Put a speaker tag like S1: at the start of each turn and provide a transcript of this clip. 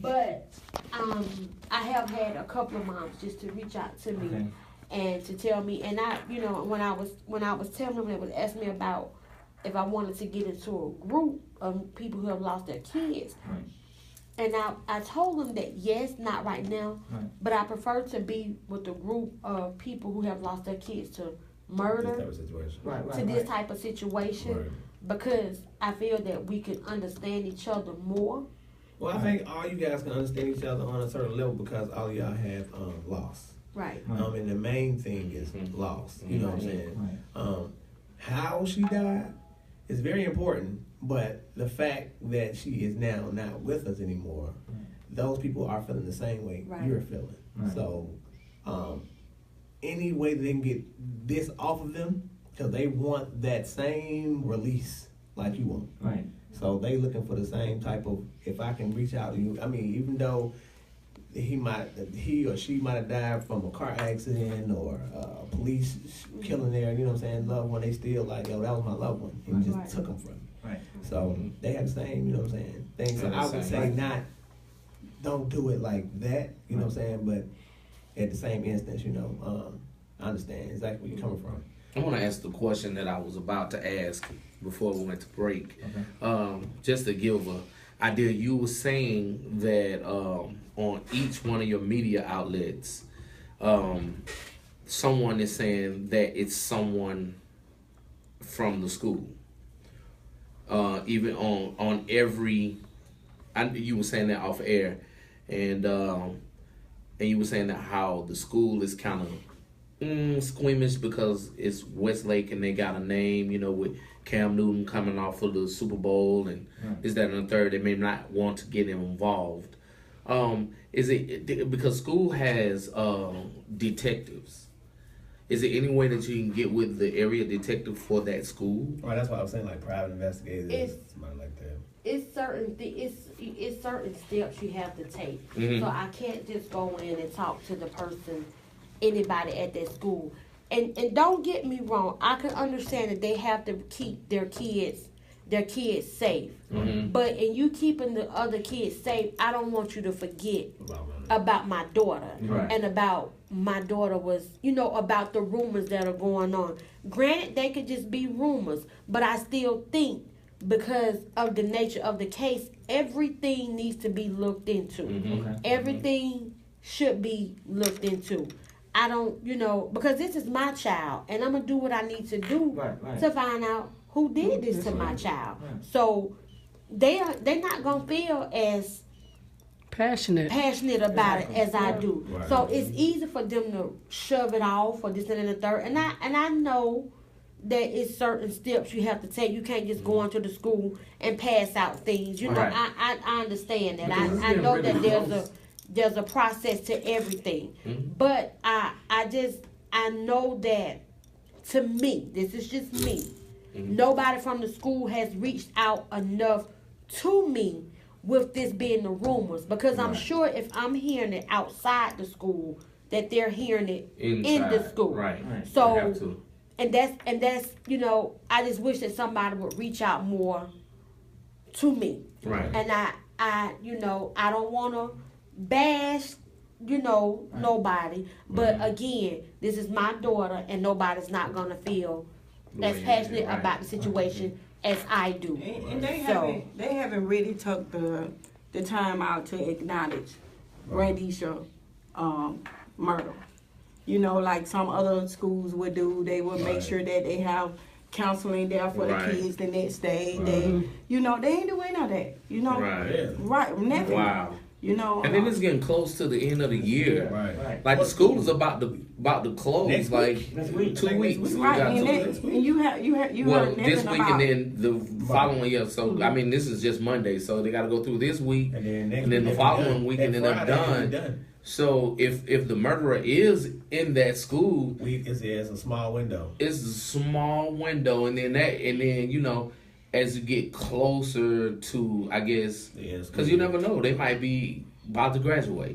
S1: But I have had a couple of moms just to reach out to me and to tell me, and I, when I was telling them, they would ask me about if I wanted to get into a group of people who have lost their kids.
S2: Right.
S1: And I told them that yes, not right now, but I prefer to be with a group of people who have lost their kids to murder, this type of situation, because I feel that we can understand each other more.
S3: Well, I think all you guys can understand each other on a certain level because all of y'all have loss.
S1: Right.
S3: And the main thing is loss. You know what I'm saying? How she died is very important, but the fact that she is now not with us anymore, those people are feeling the same way you're feeling. So, any way they can get this off of them, because they want that same release like you want.
S2: Right.
S3: So they looking for the same type of, if I can reach out to you, I mean, even though he or she might have died from a car accident or police killing their, you know what I'm saying, loved one, they still like, yo, that was my loved one. And just took them from me. Right. So they have the same, you know what I'm saying, things. So I would say don't do it like that, you know what I'm saying, but at the same instance, I understand exactly where you're coming from.
S4: I want to ask the question that I was about to ask before we went to break. Just to give an idea, you were saying that on each one of your media outlets, someone is saying that it's someone from the school. Even on every, you were saying that off air, and you were saying that how the school is kind of squeamish because it's Westlake and they got a name, with Cam Newton coming off of the Super Bowl and is that and the third, they may not want to get him involved. Is it because school has detectives? Is there any way that you can get with the area detective for that school?
S3: Right, that's why I was saying like private investigators, somebody like that.
S1: It's certain steps you have to take. So I can't just go in and talk to the person, anybody at that school. And don't get me wrong, I can understand that they have to keep their kids safe. But in you keeping the other kids safe, I don't want you to forget about my daughter and about my daughter was, about the rumors that are going on. Granted, they could just be rumors, but I still think because of the nature of the case, everything needs to be looked into. Everything should be looked into. I don't, because this is my child, and I'm going to do what I need to do to find out who did this to my child. So they're not going to feel as passionate about it as I do. So it's easy for them to shove it off or this and the third. And I know that it's certain steps you have to take. You can't just go into the school and pass out things. I understand that. I know that there's a process to everything. But I know that, to me, this is just me, nobody from the school has reached out enough to me with this being the rumors, because I'm sure if I'm hearing it outside the school, that they're hearing it in the school. So, and that's I just wish that somebody would reach out more to me. And I don't want to bash, nobody. But again, this is my daughter, and nobody's not gonna feel as passionate about the situation as I do.
S5: And they haven't really took the time out to acknowledge Randisha murder. Like some other schools would do. They would make sure that they have counseling there for the kids the next day. They ain't doing none of that. Nothing.
S4: Wow. And then it's getting close to the end of the year. Like the school is about to close. Next
S5: week.
S4: 2 weeks.
S5: And you heard
S4: this week
S5: about,
S4: and then the following year. So I mean, this is just Monday. So they got to go through this week and then the following week, and then they're done. So if the murderer is in that school,
S3: it's a small window.
S4: It's a small window, and then as you get closer to, I guess, because you never know, they might be about to graduate.